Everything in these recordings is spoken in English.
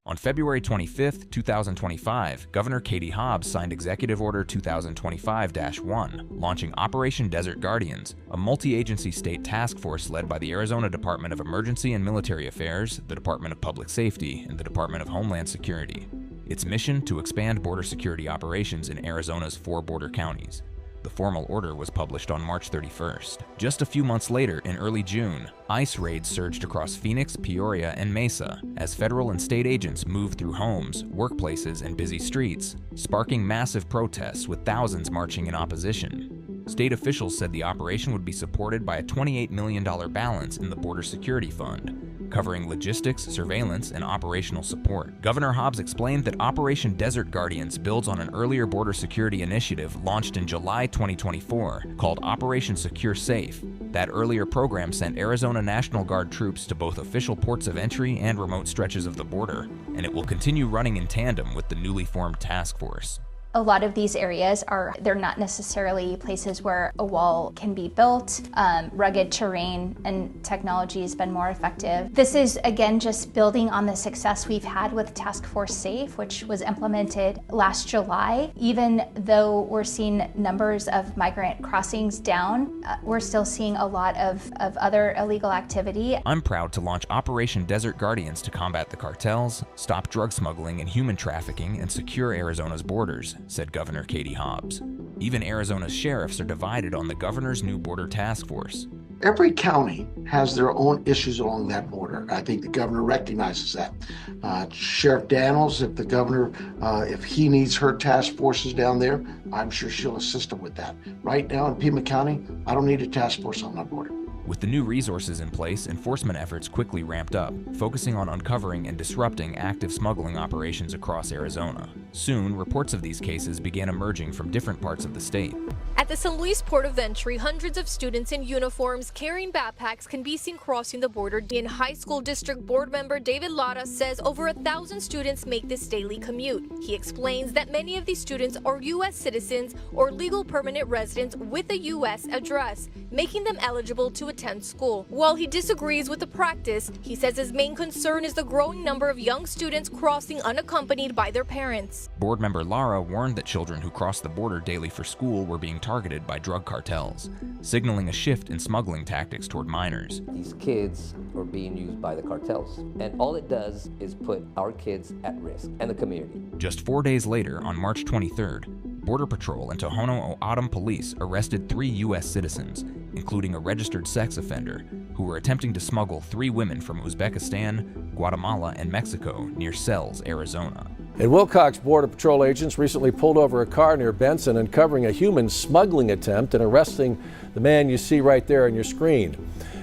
On February 25, 2025, Governor Katie Hobbs signed Executive Order 2025-1, launching Operation Desert Guardians, a multi-agency state task force led by the Arizona Department of Emergency and Military Affairs, the Department of Public Safety, and the Department of Homeland Security. Its mission to expand border security operations in Arizona's 4 border counties. The formal order was published on March 31st. Just a few months later, in early June, ICE raids surged across Phoenix, Peoria, and Mesa as federal and state agents moved through homes, workplaces, and busy streets, sparking massive protests with thousands marching in opposition. State officials said the operation would be supported by a $28 million balance in the Border Security Fund, covering logistics, surveillance, and operational support. Governor Hobbs explained that Operation Desert Guardians builds on an earlier border security initiative launched in July 2024 called Operation Secure Safe. That earlier program sent Arizona National Guard troops to both official ports of entry and remote stretches of the border, and it will continue running in tandem with the newly formed task force. A lot of these areas they're not necessarily places where a wall can be built. Rugged terrain and technology has been more effective. This is, again, just building on the success we've had with Task Force Safe, which was implemented last July. Even though we're seeing numbers of migrant crossings down, we're still seeing a lot of other illegal activity. I'm proud to launch Operation Desert Guardians to combat the cartels, stop drug smuggling and human trafficking, and secure Arizona's borders, said Governor Katie Hobbs. Even Arizona's sheriffs are divided on the governor's new border task force. Every county has their own issues along that border. I think the governor recognizes that. Sheriff Daniels, if the governor, if he needs her task forces down there, I'm sure she'll assist him with that. Right now in Pima County, I don't need a task force on my border. With the new resources in place, enforcement efforts quickly ramped up, focusing on uncovering and disrupting active smuggling operations across Arizona. Soon, reports of these cases began emerging from different parts of the state. At the San Luis Port of Entry, hundreds of students in uniforms carrying backpacks can be seen crossing the border. In High School District Board member David Lara says over 1,000 students make this daily commute. He explains that many of these students are U.S. citizens or legal permanent residents with a U.S. address, making them eligible to attend school. While he disagrees with the practice, he says his main concern is the growing number of young students crossing unaccompanied by their parents. Board member Lara warned that children who cross the border daily for school were being targeted by drug cartels, signaling a shift in smuggling tactics toward minors. These kids are being used by the cartels, and all it does is put our kids at risk and the community. Just 4 days later, on March 23rd, Border Patrol and Tohono O'odham police arrested 3 U.S. citizens, including a registered sex offender, who were attempting to smuggle 3 women from Uzbekistan, Guatemala, and Mexico near Sells, Arizona. In Wilcox, Border Patrol agents recently pulled over a car near Benson, uncovering a human smuggling attempt and arresting the man you see right there on your screen.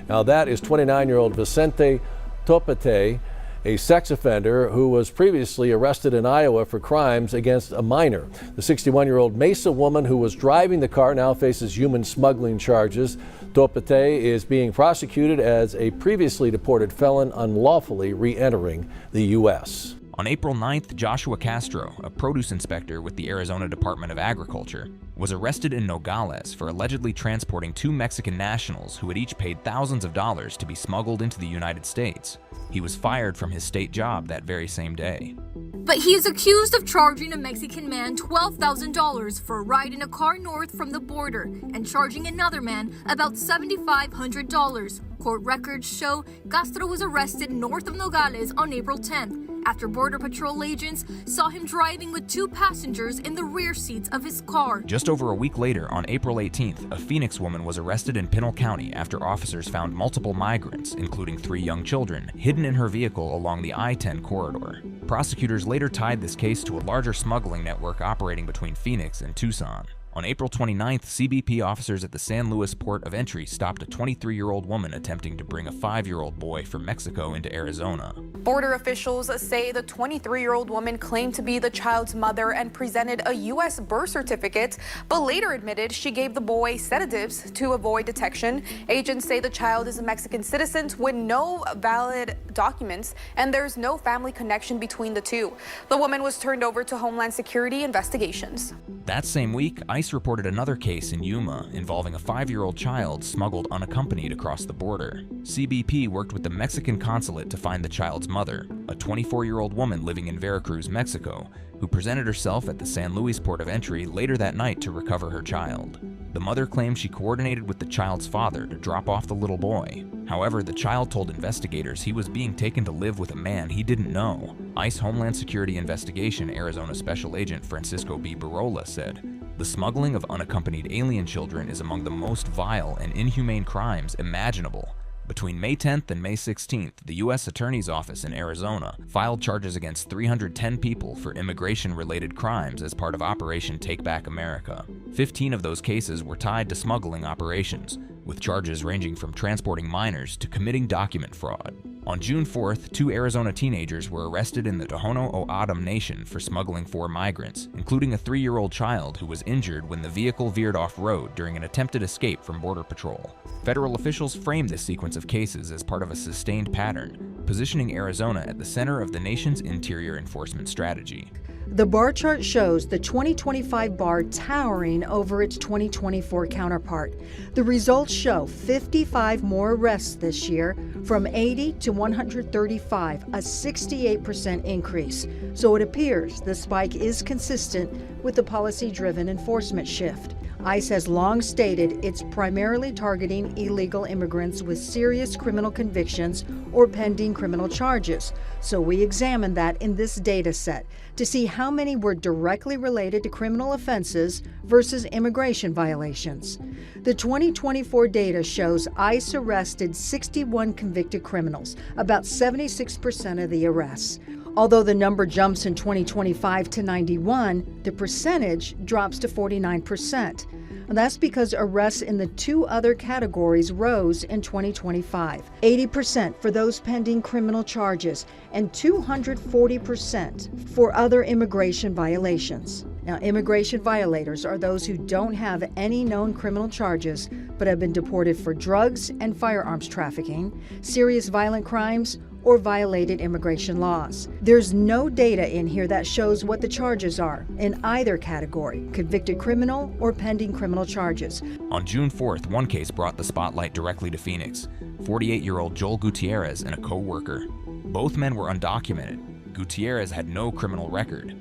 Now that is 29-year-old Vicente Topete, a sex offender who was previously arrested in Iowa for crimes against a minor. The 61-year-old Mesa woman who was driving the car now faces human smuggling charges. Topete is being prosecuted as a previously deported felon unlawfully re-entering the U.S. On April 9th, Joshua Castro, a produce inspector with the Arizona Department of Agriculture, was arrested in Nogales for allegedly transporting 2 Mexican nationals who had each paid thousands of dollars to be smuggled into the United States. He was fired from his state job that very same day. But he is accused of charging a Mexican man $12,000 for a ride in a car north from the border and charging another man about $7,500. Court records show Castro was arrested north of Nogales on April 10th after Border Patrol agents saw him driving with 2 passengers in the rear seats of his car. Just over a week later, on April 18th, a Phoenix woman was arrested in Pinal County after officers found multiple migrants, including 3 young children, hidden in her vehicle along the I-10 corridor. Prosecutors later tied this case to a larger smuggling network operating between Phoenix and Tucson. On April 29th, CBP officers at the San Luis Port of Entry stopped a 23-year-old woman attempting to bring a 5-year-old boy from Mexico into Arizona. Border officials say the 23-year-old woman claimed to be the child's mother and presented a U.S. birth certificate, but later admitted she gave the boy sedatives to avoid detection. Agents say the child is a Mexican citizen with no valid documents, and there's no family connection between the two. The woman was turned over to Homeland Security investigations. That same week, ICE reported another case in Yuma involving a 5-year-old child smuggled unaccompanied across the border. CBP worked with the Mexican consulate to find the child's mother, a 24-year-old woman living in Veracruz, Mexico, who presented herself at the San Luis port of entry later that night to recover her child. The mother claimed she coordinated with the child's father to drop off the little boy. However, the child told investigators he was being taken to live with a man he didn't know. ICE Homeland Security Investigation Arizona Special Agent Francisco B. Barola said, "The smuggling of unaccompanied alien children is among the most vile and inhumane crimes imaginable." Between May 10th and May 16th, the U.S. Attorney's Office in Arizona filed charges against 310 people for immigration-related crimes as part of Operation Take Back America. 15 of those cases were tied to smuggling operations, with charges ranging from transporting minors to committing document fraud. On June 4th, 2 Arizona teenagers were arrested in the Tohono O'odham Nation for smuggling 4 migrants, including a 3-year-old child who was injured when the vehicle veered off-road during an attempted escape from Border Patrol. Federal officials framed this sequence of cases as part of a sustained pattern, positioning Arizona at the center of the nation's interior enforcement strategy. The bar chart shows the 2025 bar towering over its 2024 counterpart. The results show 55 more arrests this year, from 80 to 135, a 68% increase. So it appears the spike is consistent with the policy-driven enforcement shift. ICE has long stated it's primarily targeting illegal immigrants with serious criminal convictions or pending criminal charges. So we examined that in this data set to see how many were directly related to criminal offenses versus immigration violations. The 2024 data shows ICE arrested 61 convicted criminals, about 76% of the arrests. Although the number jumps in 2025 to 91, the percentage drops to 49%. And that's because arrests in the 2 other categories rose in 2025. 80% for those pending criminal charges and 240% for other immigration violations. Now, immigration violators are those who don't have any known criminal charges but have been deported for drugs and firearms trafficking, serious violent crimes, or violated immigration laws. There's no data in here that shows what the charges are in either category, convicted criminal or pending criminal charges. On June 4th, one case brought the spotlight directly to Phoenix. 48-year-old Joel Gutierrez and a co-worker. Both men were undocumented. Gutierrez had no criminal record.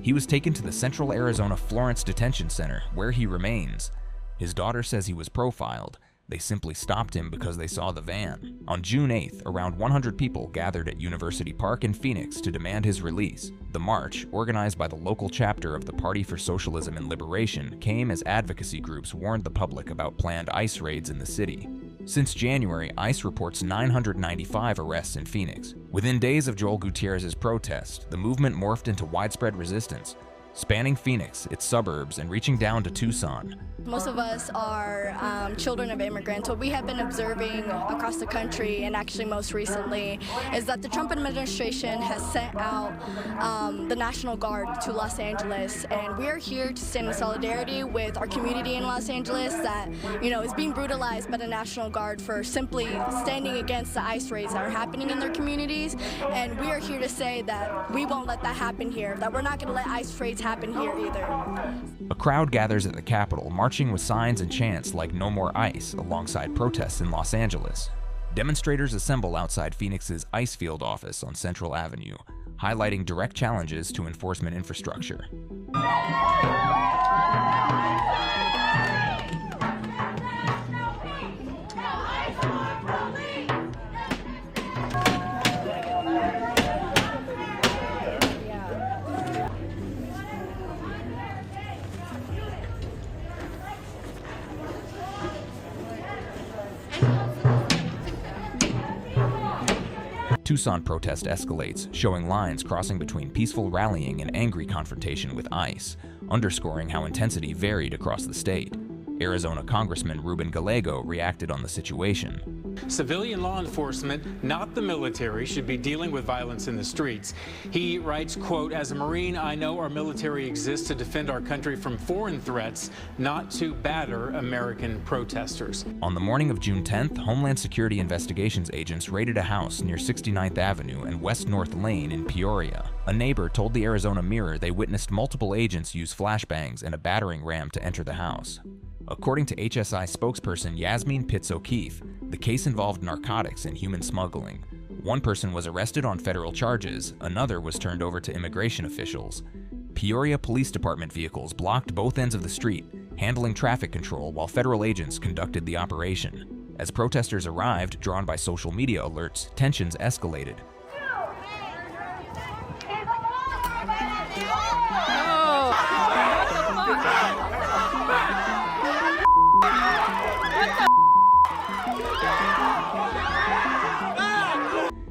He was taken to the Central Arizona Florence Detention Center, where he remains. His daughter says he was profiled. They simply stopped him because they saw the van. On June 8th, around 100 people gathered at University Park in Phoenix to demand his release. The march, organized by the local chapter of the Party for Socialism and Liberation, came as advocacy groups warned the public about planned ICE raids in the city. Since January, ICE reports 995 arrests in Phoenix. Within days of Joel Gutierrez's protest, the movement morphed into widespread resistance, spanning Phoenix, its suburbs, and reaching down to Tucson. Most of us are children of immigrants. What we have been observing across the country, and actually most recently, is that the Trump administration has sent out the National Guard to Los Angeles, and we are here to stand in solidarity with our community in Los Angeles that, is being brutalized by the National Guard for simply standing against the ICE raids that are happening in their communities. And we are here to say that we won't let that happen here, that we're not going to let ICE raids happen here either. A crowd gathers at the Capitol, marching with signs and chants like "No More ICE" alongside protests in Los Angeles. Demonstrators assemble outside Phoenix's ICE field office on Central Avenue, highlighting direct challenges to enforcement infrastructure. Tucson protest escalates, showing lines crossing between peaceful rallying and angry confrontation with ICE, underscoring how intensity varied across the state. Arizona Congressman Ruben Gallego reacted on the situation. Civilian law enforcement, not the military, should be dealing with violence in the streets. He writes, quote, "As a Marine, I know our military exists to defend our country from foreign threats, not to batter American protesters." On the morning of June 10th, Homeland Security investigations agents raided a house near 69th Avenue and West North Lane in Peoria. A neighbor told the Arizona Mirror they witnessed multiple agents use flashbangs and a battering ram to enter the house. According to HSI spokesperson Yasmin Pitts O'Keefe, the case involved narcotics and human smuggling. One person was arrested on federal charges, another was turned over to immigration officials. Peoria Police Department vehicles blocked both ends of the street, handling traffic control while federal agents conducted the operation. As protesters arrived, drawn by social media alerts, tensions escalated.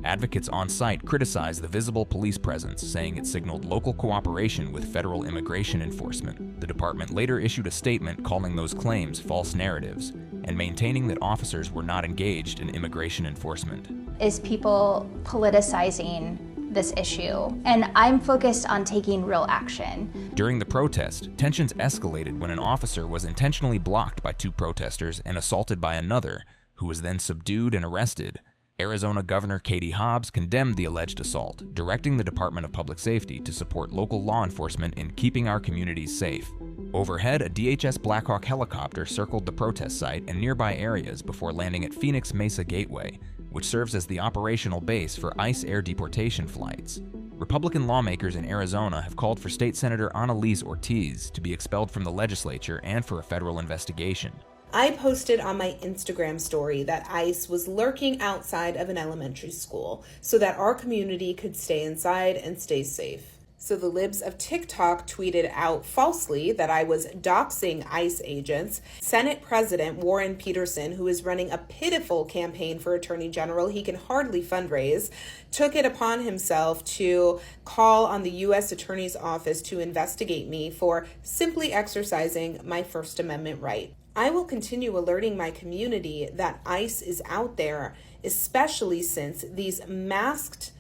Advocates on site criticized the visible police presence, saying it signaled local cooperation with federal immigration enforcement. The department later issued a statement calling those claims false narratives and maintaining that officers were not engaged in immigration enforcement. Is people politicizing this issue? And I'm focused on taking real action. During the protest, tensions escalated when an officer was intentionally blocked by two protesters and assaulted by another, who was then subdued and arrested. Arizona Governor Katie Hobbs condemned the alleged assault, directing the Department of Public Safety to support local law enforcement in keeping our communities safe. Overhead, a DHS Blackhawk helicopter circled the protest site and nearby areas before landing at Phoenix Mesa Gateway, which serves as the operational base for ICE air deportation flights. Republican lawmakers in Arizona have called for State Senator Annalise Ortiz to be expelled from the legislature and for a federal investigation. I posted on my Instagram story that ICE was lurking outside of an elementary school so that our community could stay inside and stay safe. So the libs of TikTok tweeted out falsely that I was doxing ICE agents. Senate President Warren Peterson, who is running a pitiful campaign for Attorney General, he can hardly fundraise, took it upon himself to call on the U.S. Attorney's Office to investigate me for simply exercising my First Amendment right. I will continue alerting my community that ICE is out there, especially since these masked,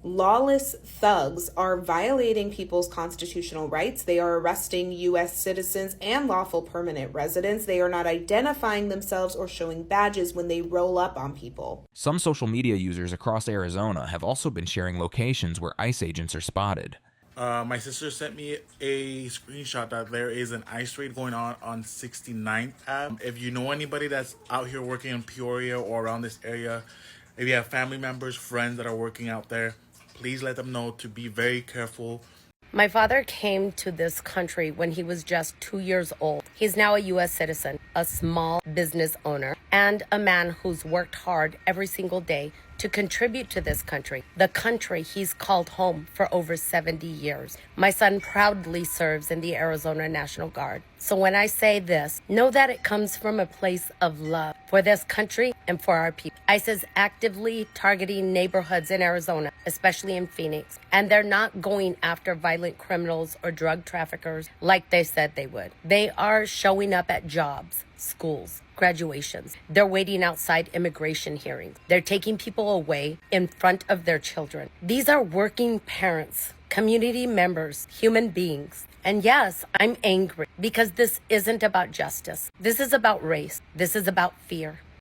lawless thugs are violating people's constitutional rights. They are arresting U.S. citizens and lawful permanent residents. They are not identifying themselves or showing badges when they roll up on people. Some social media users across Arizona have also been sharing locations where ICE agents are spotted. My sister sent me a screenshot that there is an ICE raid going on 69th Ave. If you know anybody that's out here working in Peoria or around this area, if you have family members, friends that are working out there, please let them know to be very careful. My father came to this country when he was just 2 years old. He's now a U.S. citizen, a small business owner, and a man who's worked hard every single day to contribute to this country, the country he's called home for over 70 years. My son proudly serves in the Arizona National Guard. So when I say this, know that it comes from a place of love for this country and for our people. ICE is actively targeting neighborhoods in Arizona, especially in Phoenix, and they're not going after violent criminals or drug traffickers like they said they would. They are showing up at jobs, schools, graduations. They're waiting outside immigration hearings. They're taking people away in front of their children. These are working parents, community members, human beings. And yes, I'm angry because this isn't about justice. This is about race. This is about fear.